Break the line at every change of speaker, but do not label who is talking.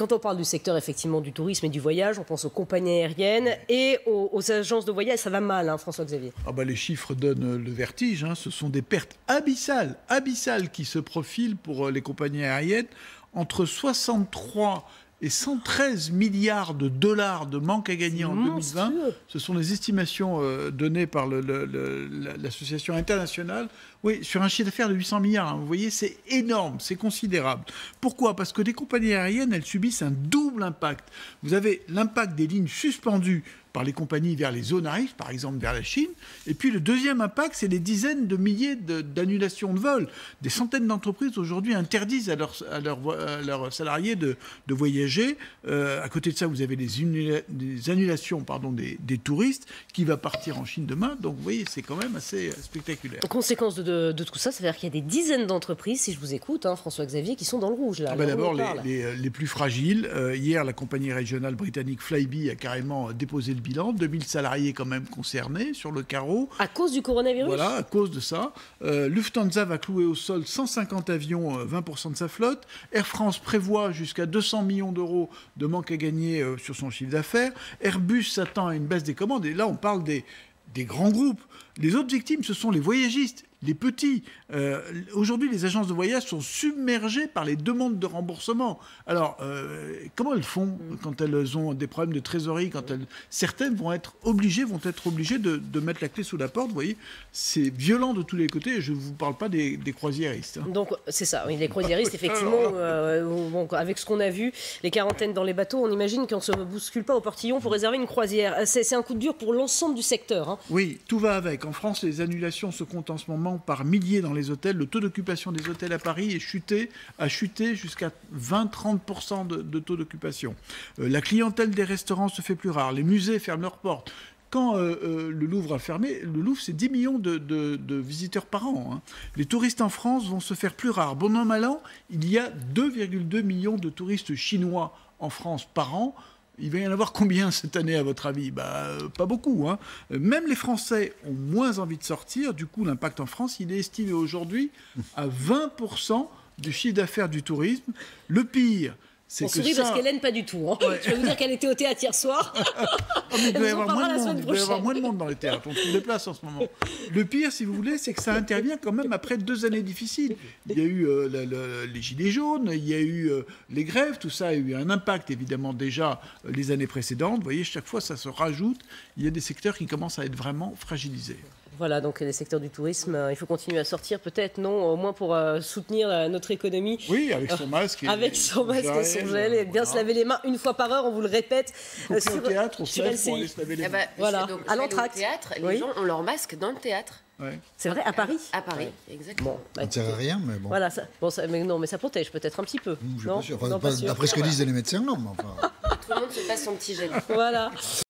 quand on parle du secteur effectivement du tourisme et du voyage, on pense aux compagnies aériennes et aux agences de voyage. Ça va mal, hein, François-Xavier.
Ah bah, les chiffres donnent le vertige. Hein. Ce sont des pertes abyssales qui se profilent pour les compagnies aériennes. Entre 63 et 113 milliards de dollars de manque à gagner en 2020. Ce sont les estimations données par l'association internationale. Oui, sur un chiffre d'affaires de 800 milliards. Hein, vous voyez, c'est énorme, c'est considérable. Pourquoi? Parce que les compagnies aériennes, elles subissent un double impact. Vous avez l'impact des lignes suspendues par les compagnies vers les zones à risque, par exemple vers la Chine. Et puis le deuxième impact, c'est les dizaines de milliers d'annulations de vols. Des centaines d'entreprises aujourd'hui interdisent à leurs salariés de voyager. À côté de ça, vous avez des annulations des touristes qui va partir en Chine demain. Donc vous voyez, c'est quand même assez spectaculaire.
Conséquence de tout ça, ça veut dire qu'il y a des dizaines d'entreprises, si je vous écoute, hein, François-Xavier, qui sont dans le rouge. Là,
d'abord, les plus fragiles. Hier, la compagnie régionale britannique Flybe a carrément déposé le bilan, 2000 salariés quand même concernés sur le carreau.
À cause du coronavirus?
Voilà, à cause de ça. Lufthansa va clouer au sol 150 avions, 20% de sa flotte. Air France prévoit jusqu'à 200 millions d'euros de manque à gagner sur son chiffre d'affaires. Airbus s'attend à une baisse des commandes. Et là, on parle des grands groupes. Les autres victimes, ce sont les voyagistes, les petits. Aujourd'hui, les agences de voyage sont submergées par les demandes de remboursement. Alors, comment elles font quand elles ont des problèmes de trésorerie, certaines vont être obligées de mettre la clé sous la porte. Vous voyez, c'est violent de tous les côtés. Et je ne vous parle pas des croisiéristes. Hein.
Donc, c'est ça. Oui, les croisiéristes, effectivement, bon, avec ce qu'on a vu, les quarantaines dans les bateaux, on imagine qu'on ne se bouscule pas au portillon pour réserver une croisière. C'est un coup de dur pour l'ensemble du secteur. Hein.
Oui, tout va avec. En France, les annulations se comptent en ce moment par milliers dans les hôtels. Le taux d'occupation des hôtels à Paris a chuté jusqu'à 20-30% de taux d'occupation. La clientèle des restaurants se fait plus rare. Les musées ferment leurs portes. Quand le Louvre a fermé, le Louvre, c'est 10 millions de visiteurs par an. Hein. Les touristes en France vont se faire plus rares. Bon an, mal an, il y a 2,2 millions de touristes chinois en France par an. Il va y en avoir combien cette année, à votre avis? Pas beaucoup. Hein. Même les Français ont moins envie de sortir. Du coup, l'impact en France, il est estimé aujourd'hui à 20% du chiffre d'affaires du tourisme. Le pire, c'est
on
que
sourit
ça...
parce qu'Hélène, pas du tout. Hein. Ouais. Je vais vous dire qu'elle était au théâtre hier soir.
Il doit y avoir moins de monde dans les théâtres. On trouve des places en ce moment. Le pire, si vous voulez, c'est que ça intervient quand même après 2 années difficiles. Il y a eu les gilets jaunes, il y a eu les grèves, tout ça a eu un impact évidemment déjà les années précédentes. Vous voyez, chaque fois ça se rajoute. Il y a des secteurs qui commencent à être vraiment fragilisés.
Voilà, donc les secteurs du tourisme, il faut continuer à sortir peut-être, non, au moins pour soutenir notre économie.
Oui, avec son masque.
Avec son masque et son gel, et bien se laver les mains une fois par heure, on vous le répète.
Au théâtre, on se lève pour aller se laver les mains.
Voilà, à l'entracte.
Les gens ont leur masque dans le théâtre.
Ouais.
C'est vrai, à Paris?
À Paris, exactement.
Bon,
ça ne sert à rien, mais bon.
Voilà, mais ça protège peut-être un petit peu.
Je suis pas sûr. D'après ce que disent les médecins, non. Mais enfin...
Tout le monde se passe son petit gel.
Voilà.